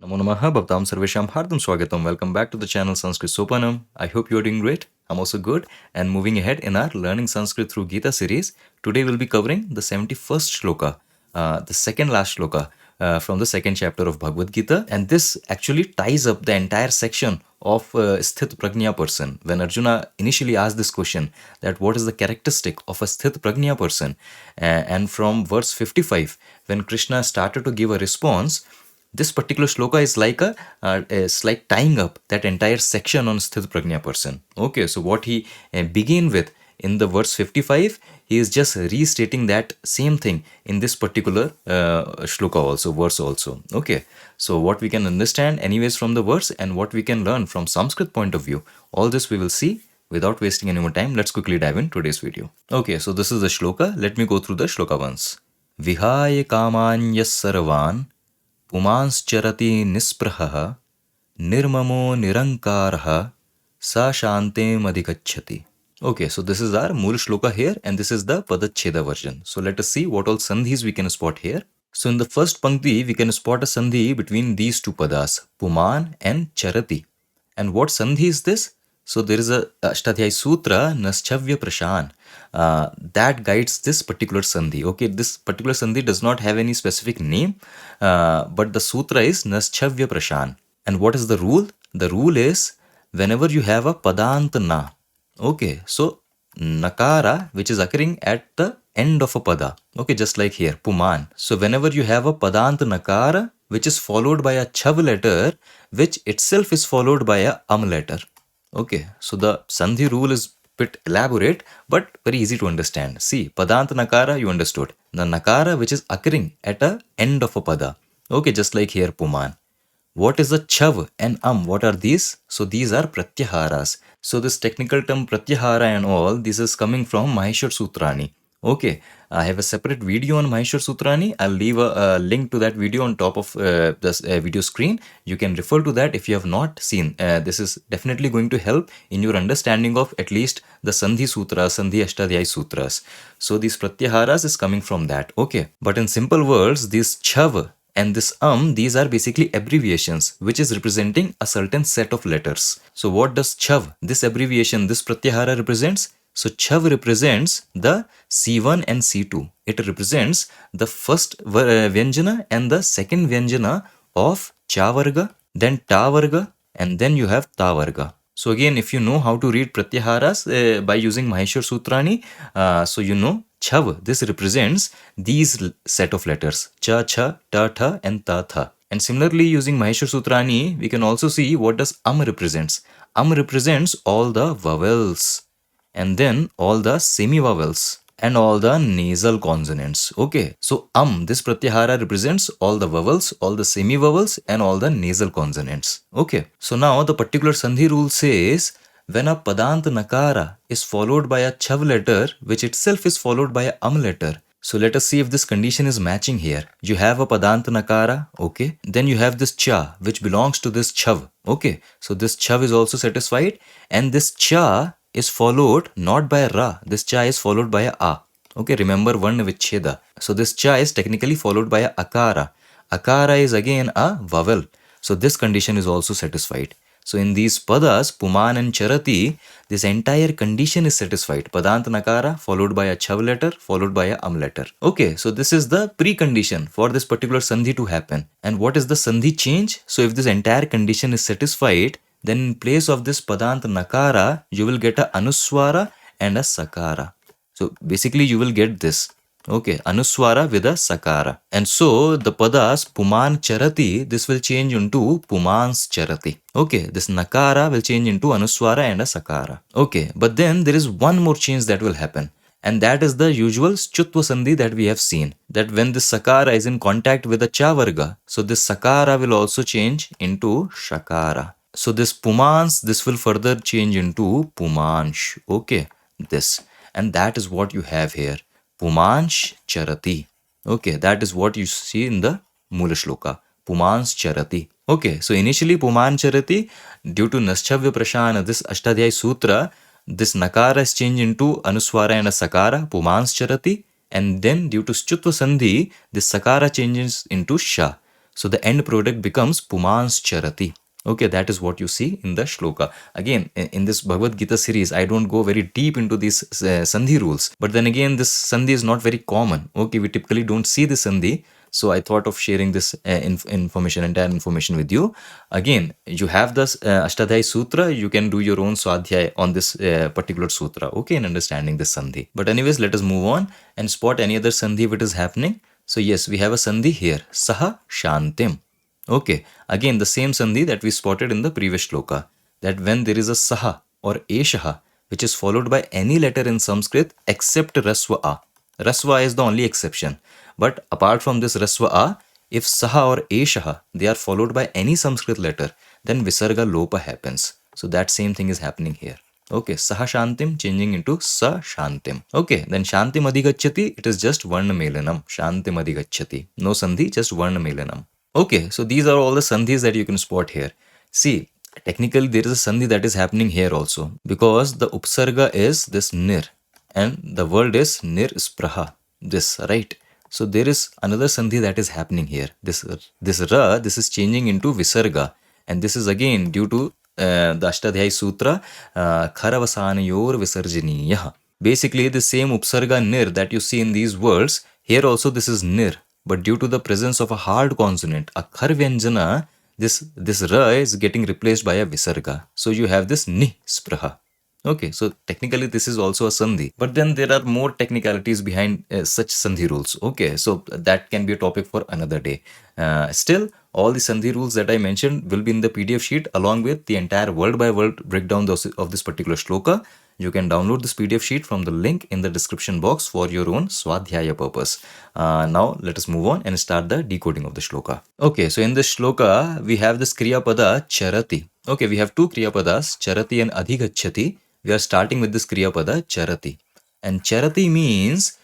Namo Namaha Bhaktam Sarvesham Hardam Swagatam. Welcome back to the channel Sanskrit Sopanam. I hope you are doing great. I'm also good. And moving ahead in our Learning Sanskrit through Gita series, today we'll be covering the 71st shloka, the second last shloka from the second chapter of Bhagavad Gita. And this actually ties up the entire section of Sthit Prajna person. When Arjuna initially asked this question, that what is the characteristic of a Sthit Prajna person? And from verse 55, when Krishna started to give a response, this particular shloka is like tying up that entire section on Sthit Prajna person. Okay, so what he begin with in the verse 55, he is just restating that same thing in this particular shloka also, verse also. Okay, so what we can understand anyways from the verse and what we can learn from Sanskrit point of view, all this we will see. Without wasting any more time, let's quickly dive in today's video. Okay, so this is the shloka. Let me go through the shloka once. Vihaya kamanyas sarvan पुमांश्चरति निस्पृहः निर्ममो निरंकारः सा शान्तिम् अधिगच्छति. Okay, so this is our Mool Shloka here, and this is the Padacheda version. So let us see what all Sandhis we can spot here. So in the first Pankti, we can spot a Sandhi between these two Padas, Puman and Charati. And what Sandhi is this? So there is a Ashtadhyayi Sutra, Naschavya Prashan, that guides this particular Sandhi. Okay, this particular Sandhi does not have any specific name, but the Sutra is Naschavya Prashan. And what is the rule? The rule is whenever you have a Padant Na. Okay, so Nakara, which is occurring at the end of a Pada. Okay, just like here, Puman. So whenever you have a Padant Nakara, which is followed by a Chav letter, which itself is followed by a letter. Okay, so the Sandhi rule is bit elaborate, but very easy to understand. See, Padant Nakara, you understood. The Nakara which is occurring at the end of a Pada. Okay, just like here, Puman. What is the Chav and What are these? So these are Pratyaharas. So this technical term Pratyahara and all, this is coming from Maheshwar Sutrani. Okay, I have a separate video on Maheshwar Sutrani. I'll leave a link to that video on top of this video screen. You can refer to that if you have not seen. This is definitely going to help in your understanding of at least the Sandhi Sutras, Sandhi Ashtadhyayi Sutras. So these Pratyaharas is coming from that. Okay, but in simple words, this Chav and this these are basically abbreviations which is representing a certain set of letters. So what does Chav, this abbreviation, this Pratyahara represents? So Chav represents the C1 and C2. It represents the first Vyanjana and the second Vyanjana of Cha Varga, then Ta Varga, and then you have Ta Varga. So again, if you know how to read Pratyaharas by using Maheshwar Sutrani, so you know Chav, this represents these set of letters, Cha, Cha, Ta, Tha, and Ta, Tha. And similarly, using Maheshwar Sutrani, we can also see what does represents. Represents all the vowels, and then all the semi-vowels, and all the nasal consonants. Okay, so this Pratyahara represents all the vowels, all the semi-vowels, and all the nasal consonants. Okay, so now the particular Sandhi rule says, when a Padant Nakara is followed by a Chav letter, which itself is followed by a letter. So let us see if this condition is matching here. You have a Padant Nakara, okay. Then you have this Cha, which belongs to this Chav, okay. So this Chav is also satisfied, and this Cha is followed not by a Ra, this Cha is followed by a. Okay, remember Varna Vichcheda. So this Cha is technically followed by a Akara. Akara is again a vowel. So this condition is also satisfied. So in these Padas, Puman and Charati, this entire condition is satisfied. Padant Nakara followed by a Chav letter followed by a letter. Okay, so this is the precondition for this particular Sandhi to happen. And what is the Sandhi change? So if this entire condition is satisfied, then in place of this Padant Nakara, you will get a Anuswara and a Sakara. So basically you will get this. Okay, Anuswara with a Sakara. And so the Padas Puman Charati, this will change into Pumans Charati. Okay, this Nakara will change into Anuswara and a Sakara. Okay, but then there is one more change that will happen. And that is the usual Schutva Sandhi that we have seen. That when this Sakara is in contact with the Cha Varga, so this Sakara will also change into Shakara. So this Pumans, this will further change into Pumansh. Okay, this. And that is what you have here. Pumansh Charati. Okay, that is what you see in the Mula Shloka. Pumans Charati. Okay, so initially Puman Charati, due to Naschavya Prashana, this Ashtadhyayi Sutra, this Nakara is changed into Anuswara and a Sakara, Pumans Charati. And then due to Schutva Sandhi, this Sakara changes into Sha. So the end product becomes pumans charati. Okay, that is what you see in the shloka. Again, in this Bhagavad Gita series, I don't go very deep into these Sandhi rules. But then again, this Sandhi is not very common. Okay, we typically don't see the Sandhi. So I thought of sharing this entire information with you. Again, you have this Ashtadhyayi Sutra. You can do your own Swadhyay on this particular sutra. Okay, in understanding this Sandhi. But anyways, let us move on and spot any other Sandhi which is happening. So yes, we have a Sandhi here. Saha Shantim. Okay, again the same Sandhi that we spotted in the previous shloka, that when there is a Saha or Eshaha which is followed by any letter in Sanskrit except Rasva A. Rasva is the only exception. But apart from this Rasva A, if Saha or Eshaha they are followed by any Sanskrit letter, then Visarga Lopa happens. So that same thing is happening here. Okay, Saha Shantim changing into Sa Shantim. Okay, then Shantim Adhigachyati, it is just Varna Melanam. Shantim Adhigachyati. No Sandhi, just Varna Melanam. Okay, so these are all the sandhis that you can spot here. See, technically there is a sandhi that is happening here also, because the upsarga is this nir and the word is nir spraha, this, right? So there is another sandhi that is happening here. This ra, this is changing into visarga, and this is again due to the Ashtadhyayi Sutra, kharavasanayor visarjaniyah. Basically, the same upsarga nir that you see in these words, here also this is nir. But due to the presence of a hard consonant, a khar vyanjana, this ra is getting replaced by a visarga. So you have this ni spraha. Okay, so technically this is also a sandhi. But then there are more technicalities behind such sandhi rules. Okay, so that can be a topic for another day. Still, all the sandhi rules that I mentioned will be in the PDF sheet along with the entire word by word breakdown of this particular shloka. You can download this PDF sheet from the link in the description box for your own swadhyaya purpose. Now let us move on and start the decoding of the shloka. Okay, so in this shloka we have this kriya pada charati. Okay, we have two kriya padas, charati and adhigachyati. We are starting with this kriya pada charati. And charati means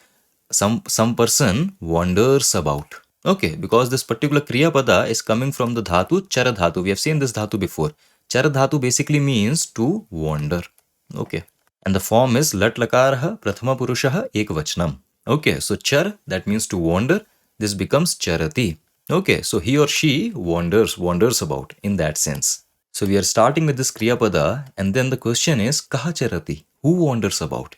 some person wanders about. Okay, because this particular kriya pada is coming from the dhatu chara dhatu. We have seen this dhatu before. Chara dhatu basically means to wander. Okay. And the form is lat lakarah prathama purushaha ekvachanam. Okay, so char, that means to wander. This becomes charati. Okay, so he or she wanders about in that sense. So we are starting with this kriya pada, and then the question is kaha charati? Who wanders about?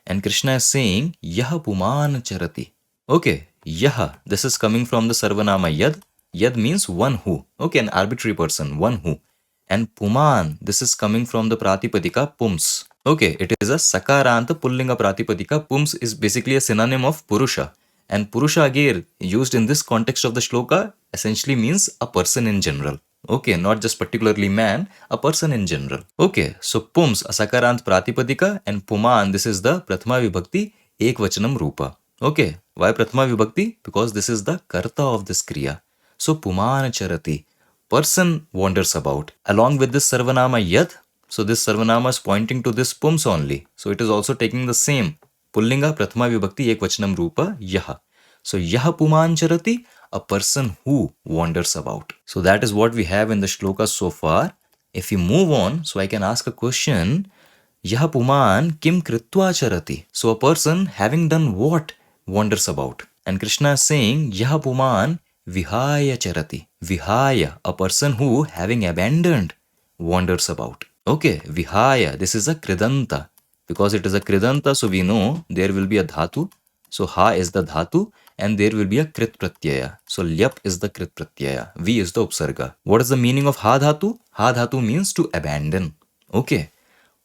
And Krishna is saying yaha puman charati. Okay, yaha, this is coming from the sarvanama yad. Yad means one who. Okay, an arbitrary person, one who. And puman, this is coming from the pratipadika pums. Okay, it is a sakaranta pullinga pratipadika. Pums is basically a synonym of purusha. And purusha again, used in this context of the shloka, essentially means a person in general. Okay, not just particularly man, a person in general. Okay, so pums, a sakarant pratipadika, and puman, this is the prathama vibhakti ekvachanam rupa. Okay, why prathama vibhakti? Because this is the karta of this kriya. So puman charati, person wanders about. Along with this sarvanama yad, so this sarvanama is pointing to this pums only. So it is also taking the same pullinga prathama vibhakti ekvachanam rupa yaha. So yaha puman charati, a person who wanders about. So that is what we have in the shloka so far. If we move on, so I can ask a question. Yaha puman kim kritva charati. So a person having done what wanders about. And Krishna is saying yaha puman vihaya charati. Vihaya, a person who having abandoned wanders about. Okay, vihaya, this is a kridanta. Because it is a kridanta, so we know there will be a dhatu. So ha is the dhatu and there will be a krit pratyaya. So lyap is the krit pratyaya. V is the upsarga. What is the meaning of ha dhatu? Ha dhatu means to abandon. Okay.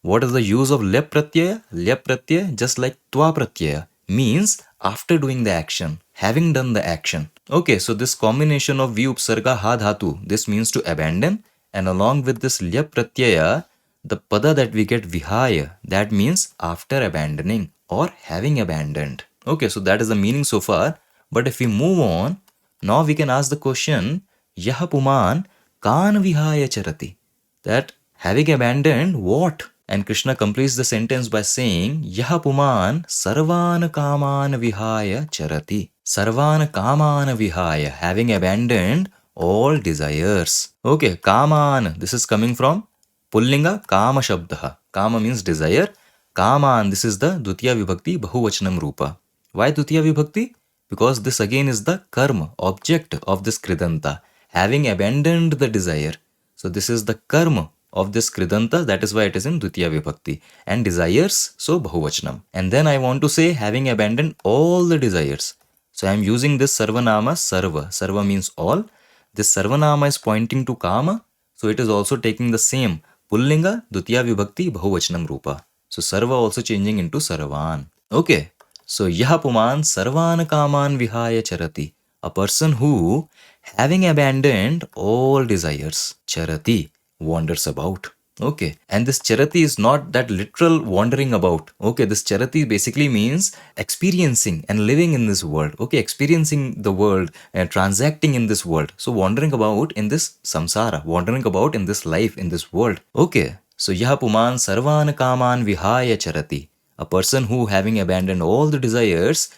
What is the use of lyap pratyaya? Lyap pratyaya, just like twa pratyaya, means after doing the action, having done the action. Okay, so this combination of V upsarga ha dhatu, this means to abandon, and along with this lyap pratyaya, the pada that we get vihaya, that means after abandoning or having abandoned. Okay, so that is the meaning so far. But if we move on, now we can ask the question, yaha puman kan vihaya charati? That having abandoned what? And Krishna completes the sentence by saying, yaha puman sarvan kaman vihaya charati. Sarvan kaman vihaya, having abandoned all desires. Okay, kaman, this is coming from pullinga kama shabdaha. Kama means desire. Kaman, this is the dutiya vibhakti bahuvachanam rupa. Why dutiya vibhakti? Because this again is the karma, object of this kridanta. having abandoned the desire. So this is the karma of this kridanta, that is why it is in Dvitiya Vibhakti. And desires, so Bahuvachanam. And then I want to say having abandoned all the desires. So I am using this Sarvanama Sarva. Sarva means all. This Sarvanama is pointing to Kama. So it is also taking the same Pullinga, Dvitiya Vibhakti, Bahuvachanam Rupa. So Sarva also changing into Sarvan. Okay. So Yaha Puman Sarvan Kaman Vihaya Charati. A person who, having abandoned all desires, Charati, wanders about. Okay. And this charati is not that literal wandering about. Okay. This charati basically means experiencing and living in this world. Okay. Experiencing the world and transacting in this world. So wandering about in this samsara, wandering about in this life, in this world. Okay. So yaha puman sarvan kaman vihaya charati. A person who, having abandoned all the desires,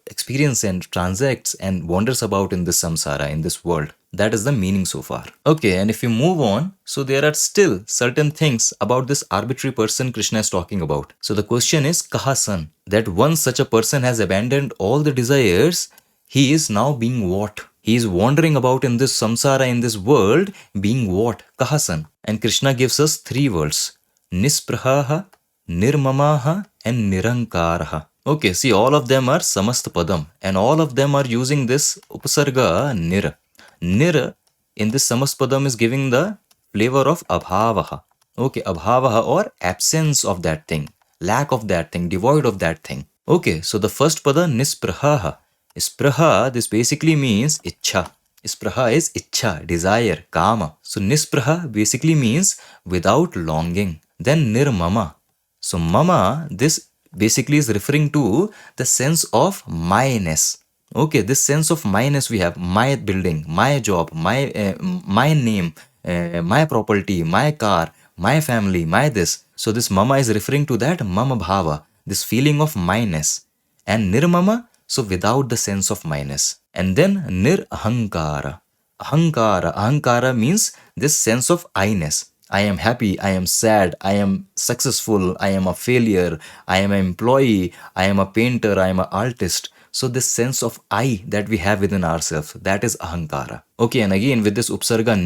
experience and transacts and wanders about in this samsara, in this world. That is the meaning so far. Okay, and if we move on, so there are still certain things about this arbitrary person Krishna is talking about. So the question is, Kahasan, that once such a person has abandoned all the desires, he is now being what? He is wandering about in this samsara, in this world, being what? Kahasan. And Krishna gives us 3 words. Nisprahaha, Nirmamaha and Nirankaraha. Okay, see, all of them are samast padam and all of them are using this upasarga nir. Nir in this samaspadam is giving the flavor of abhavaha. Okay, abhavaha or absence of that thing, lack of that thing, devoid of that thing. Okay, so the first pada nisprahaha. Ispraha, this basically means ichha. Ispraha is ichha, desire, kama. So nispraha basically means without longing. Then nirmama. So mama, this basically is referring to the sense of myness. Okay, this sense of myness we have, my building, my job, my name, my property, my car, my family, my this. So this mama is referring to that mama bhava, this feeling of myness. And nirmama, so without the sense of myness. And then nir ahankara. Ahankara means this sense of I-ness. I am happy, I am sad, I am successful, I am a failure, I am an employee, I am a painter, I am an artist. So this sense of I that we have within ourselves, that is ahankara. Okay, and again with this upsarga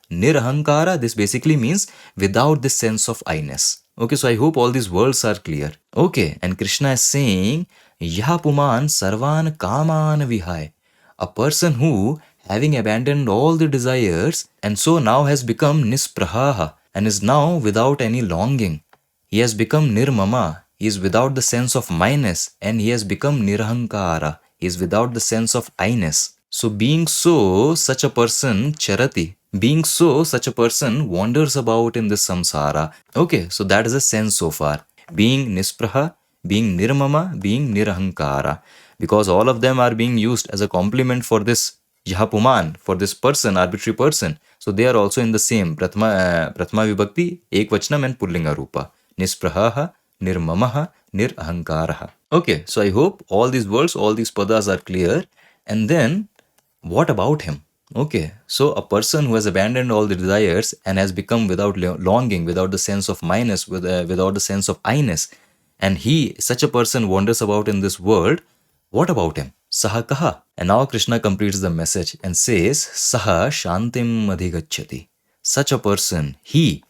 nir ahankara, this basically means without this sense of I-ness. Okay, so I hope all these words are clear. Okay, and Krishna is saying, Yaha puman sarvan kaman vihai. A person who, having abandoned all the desires and so now has become nisprahaha and is now without any longing. He has become nirmama. He is without the sense of myness and he has become nirahankara. He is without the sense of I-ness. So being so, such a person charati. Being so, such a person wanders about in this samsara. Okay, so that is a sense so far. Being nispraha, being nirmama, being nirahankara. Because all of them are being used as a complement for this Yahapuman, for this person, arbitrary person. So they are also in the same Prathama Vibhakti, Ekvachanam and Pullinga Rupa. Nisprahaha, Nirmamaha, Nirahankaraha. Okay, so I hope all these words, all these padas are clear. And then, what about him? Okay, so a person who has abandoned all the desires and has become without longing, without the sense of myness, without the sense of I-ness, and such a person wanders about in this world, what about him? Saha kaha. And now Krishna completes the message and says, Saha shantim adhigacchati. Such a person, he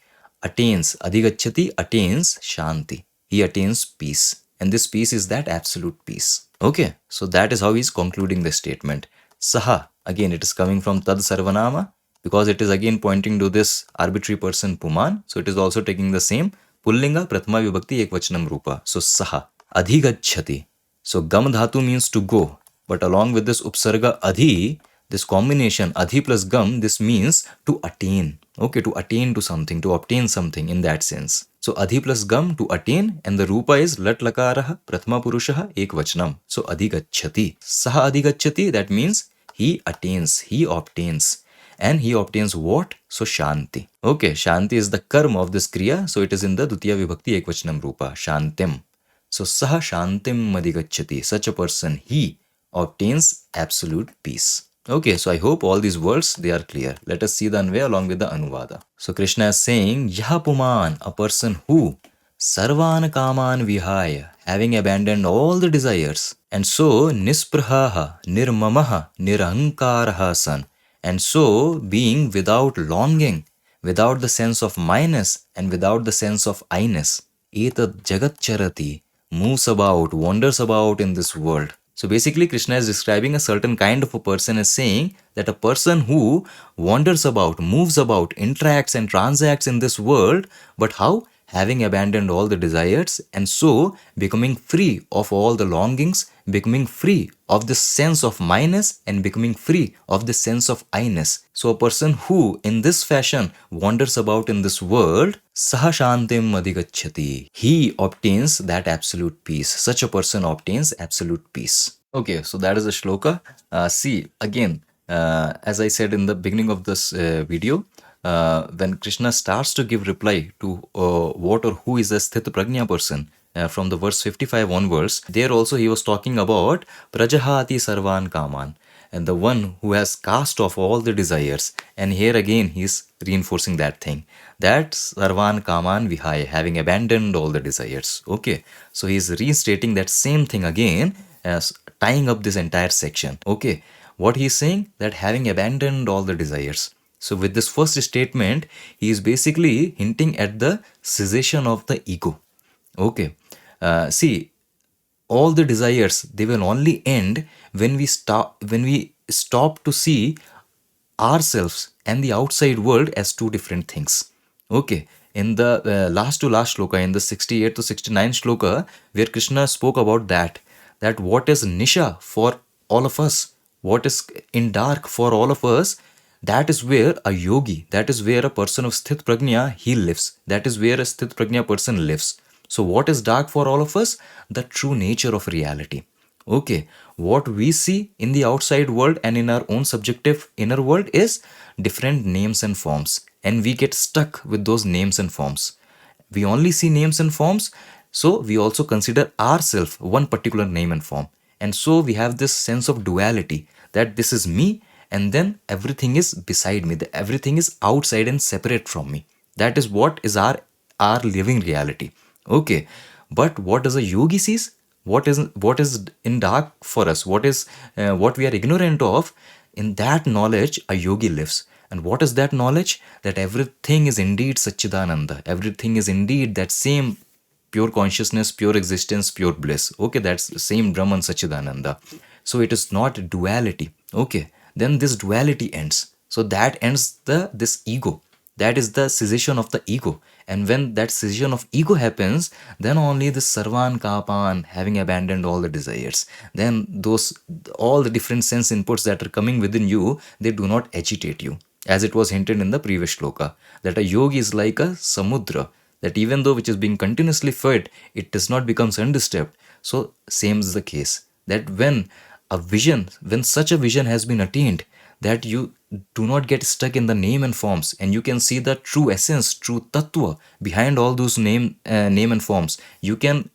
attains, adhigacchati attains shanti. He attains peace. And this peace is that absolute peace. Okay, so that is how he is concluding the statement. Saha, again it is coming from Tad Sarvanama because it is again pointing to this arbitrary person Puman. So it is also taking the same Pullinga Prathama Vibhakti Ekvachanam Rupa. So Saha, adhigacchati. So gam dhatu means to go. But along with this upsarga adhi, this combination adhi plus gam, this means to attain. Okay, to attain to something, to obtain something in that sense. So adhi plus gam to attain, and the rupa is lat lakaraha prathama purushaha ekvachanam. So adhigacchati. Saha adhigacchati, that means he attains, he obtains. And he obtains what? So shanti. Okay, shanti is the karma of this kriya. So it is in the Dutiya Vibhakti Ekvachanam Rupa, shantim. So saha shantim adhigacchati. Such a person, he obtains absolute peace. Okay, so I hope all these words, they are clear. Let us see the Anvaya along with the Anuvada. So Krishna is saying, Yaha puman, a person who, sarvan kaman vihaya, having abandoned all the desires, and so nisprahaha, nirmamaha, nirahankaraha san, And so, being without longing, without the sense of minus and without the sense of I-ness, etat jagat charati, moves about, wanders about in this world. So basically, Krishna is describing a certain kind of a person as saying that a person who wanders about, moves about, interacts and transacts in this world, but how? Having abandoned all the desires and so becoming free of all the longings, becoming free of this sense of minus and becoming free of this sense of I-ness. So a person who in this fashion wanders about in this world, saha shantim adhigacchati, he obtains that absolute peace. Such a person obtains absolute peace. Okay, so that is a shloka. See, again, as I said in the beginning of this video, when Krishna starts to give reply to what or who is a sthita prajna person, from the verse 55 onwards, there also he was talking about prajahati sarvan kaman, and the one who has cast off all the desires. And here again he is reinforcing that thing, that sarvan kaman vihaya, having abandoned all the desires. Okay, so he is restating that same thing again, as tying up this entire section. Okay, what he is saying, that having abandoned all the desires. So with this first statement, he is basically hinting at the cessation of the ego. Okay, see, all the desires, they will only end when we stop to see ourselves and the outside world as two different things. Okay, in the last to last shloka, in the 68 to 69 shloka, where Krishna spoke about that what is nisha for all of us, what is in dark for all of us, that is where a yogi, that is where a person of sthit prajna, he lives. That is where a sthit prajna person lives. So what is dark for all of us? The true nature of reality. Okay, what we see in the outside world and in our own subjective inner world is different names and forms, and we get stuck with those names and forms. We only see names and forms, so we also consider ourselves one particular name and form. And so we have this sense of duality, that this is me and then everything is beside me, everything is outside and separate from me. That is what is our living reality. Okay, but what does a yogi sees? What is in dark for us? What we are ignorant of? In that knowledge, a yogi lives. And what is that knowledge? That everything is indeed Satchidananda. Everything is indeed that same pure consciousness, pure existence, pure bliss. Okay, that's the same Brahman Satchidananda. So it is not duality. Okay, then this duality ends. So that ends this ego. That is the cessation of the ego. And when that cessation of ego happens, then only this sarvan kapan, having abandoned all the desires, then all the different sense inputs that are coming within you, they do not agitate you. As it was hinted in the previous shloka, that a yogi is like a samudra, that even though which is being continuously fed, it does not become undisturbed. So same is the case, that when such a vision has been attained, that you do not get stuck in the name and forms, and you can see the true essence, true tattva behind all those name and forms. You can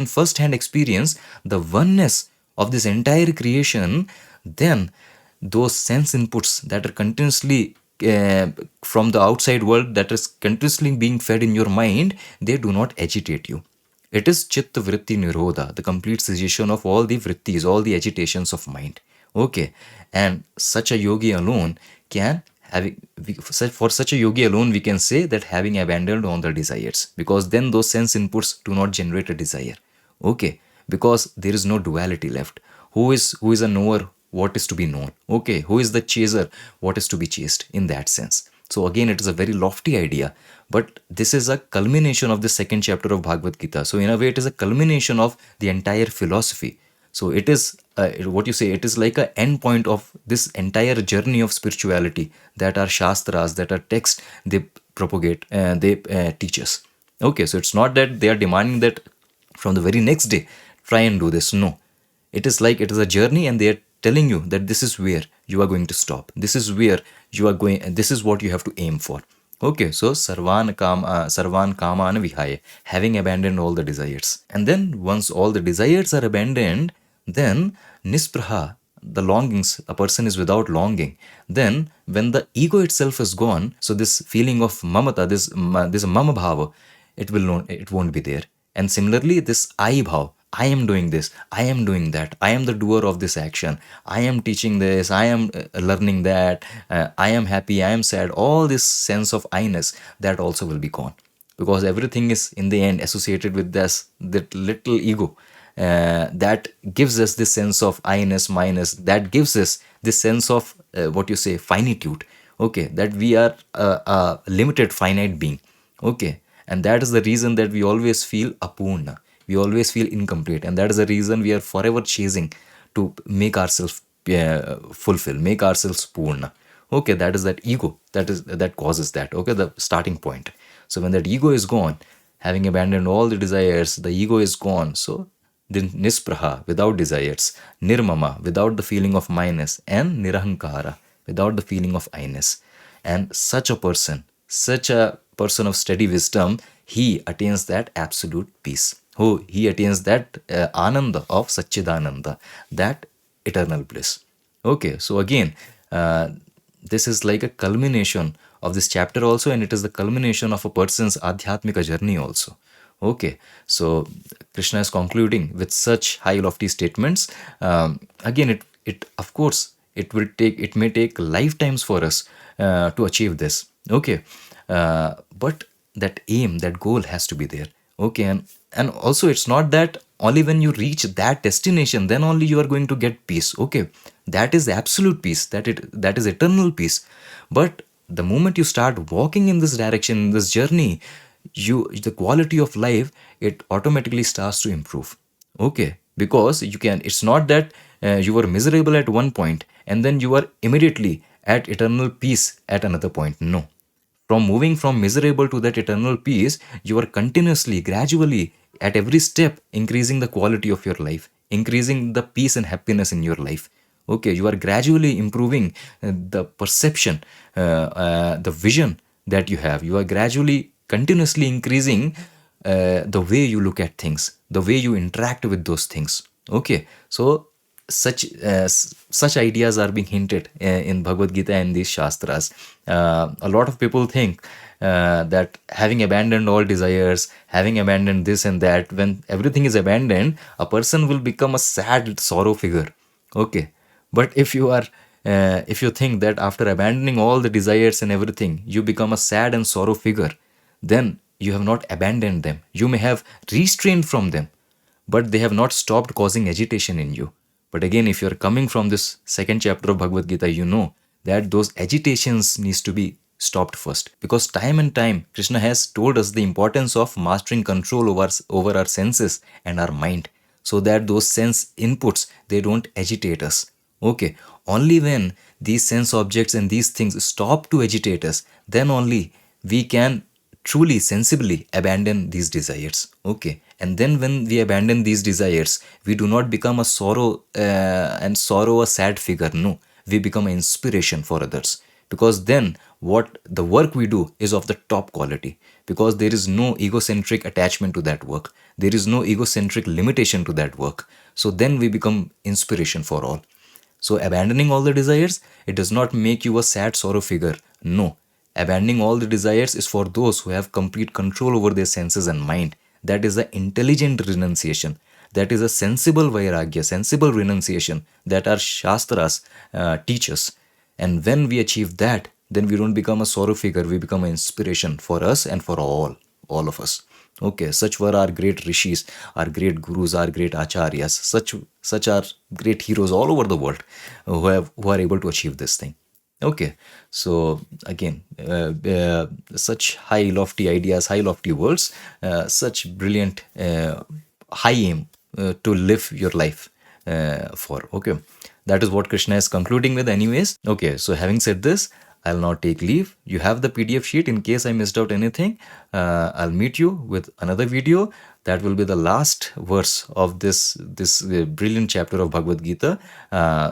first hand experience the oneness of this entire creation. Then those sense inputs that are continuously from the outside world, that is continuously being fed in your mind, they do not agitate you. It is chitta vritti nirodha, the complete cessation of all the vrittis, all the agitations of mind. Okay, and such a yogi alone can for such a yogi alone we can say that having abandoned all the desires, because then those sense inputs do not generate a desire. Okay, because there is no duality left. Who is a knower? What is to be known? Okay, who is the chaser? What is to be chased? In that sense. So again, it is a very lofty idea, but this is a culmination of the second chapter of Bhagavad Gita. So in a way, it is a culmination of the entire philosophy. So it is what you say, it is like a end point of this entire journey of spirituality, that are shastras, that are texts, they propagate and they teach us. Okay, so it's not that they are demanding that from the very next day, try and do this. No, it is like it is a journey, and they are telling you that this is where you are going to stop. This is where you are going, and this is what you have to aim for. Okay, so sarvan kaman vihaya, having abandoned all the desires. And then once all the desires are abandoned, then nispraha, the longings, a person is without longing. Then when the ego itself is gone, so this feeling of mamata, this mama bhava, it won't be there. And similarly, this I bhav, I am doing this, I am doing that, I am the doer of this action, I am teaching this, I am learning that, I am happy, I am sad, all this sense of I-ness, that also will be gone, because everything is in the end associated with this, that little ego, that gives us this sense of I-ness, minus, that gives us this sense of what you say, finitude. Okay, that we are a limited finite being. Okay, and that is the reason that we always feel apurna, we always feel incomplete, and that is the reason we are forever chasing to make ourselves fulfill, make ourselves purna. Okay, that is that ego, that causes that. Okay, the starting point. So when that ego is gone, having abandoned all the desires, the ego is gone. So then nispraha, without desires, nirmama, without the feeling of minus, and nirahankara, without the feeling of I-ness. And such a person of steady wisdom, he attains that absolute peace. Oh, he attains that ananda of Satchidananda, that eternal bliss. Okay, so again, this is like a culmination of this chapter also, and it is the culmination of a person's adhyatmika journey also. Okay, so Krishna is concluding with such high lofty statements. Again, it of course it may take lifetimes for us to achieve this. Okay, but that aim, that goal has to be there. Okay, and also it's not that only when you reach that destination then only you are going to get peace. Okay, that is absolute peace, that is eternal peace. But the moment you start walking in this direction, in this journey, the quality of life, it automatically starts to improve. Okay, because it's not that you were miserable at one point and then you are immediately at eternal peace at another point. No, from moving from miserable to that eternal peace, you are continuously, gradually, at every step, increasing the quality of your life, increasing the peace and happiness in your life. Okay, you are gradually improving the perception, the vision that you have. You are gradually, continuously increasing the way you look at things, the way you interact with those things. Okay, so such ideas are being hinted in Bhagavad Gita and these Shastras. A lot of people think that having abandoned all desires, having abandoned this and that, when everything is abandoned, a person will become a sad sorrow figure. Okay, but if you think that after abandoning all the desires and everything, you become a sad and sorrow figure, then you have not abandoned them. You may have restrained from them, but they have not stopped causing agitation in you. But again, if you're coming from this second chapter of Bhagavad Gita, you know that those agitations needs to be stopped first. Because time and time, Krishna has told us the importance of mastering control over our senses and our mind, so that those sense inputs, they don't agitate us. Okay, only when these sense objects and these things stop to agitate us, then only we can truly, sensibly abandon these desires. Okay, and then when we abandon these desires, we do not become a sorrow a sad figure. No, we become an inspiration for others, because then what the work we do is of the top quality, because there is no egocentric attachment to that work, there is no egocentric limitation to that work. So then we become inspiration for all. So abandoning all the desires, it does not make you a sad sorrow figure. No, abandoning all the desires is for those who have complete control over their senses and mind. That is the intelligent renunciation. That is a sensible vairagya, sensible renunciation that our Shastras teach us. And when we achieve that, then we don't become a sorrow figure, we become an inspiration for us and for all of us. Okay, such were our great rishis, our great gurus, our great acharyas. Such are great heroes all over the world who are able to achieve this thing. Okay, so again, such high lofty ideas, high lofty words, such brilliant high aim to live your life for. Okay, that is what Krishna is concluding with, anyways. Okay, so having said this, I'll now take leave. You have the PDF sheet in case I missed out anything. I'll meet you with another video. That will be the last verse of this brilliant chapter of Bhagavad Gita.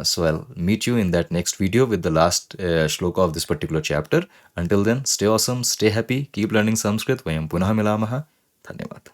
So I'll meet you in that next video with the last shloka of this particular chapter. Until then, stay awesome, stay happy, keep learning Sanskrit. Vayam punah milamaha. Dhanyavad.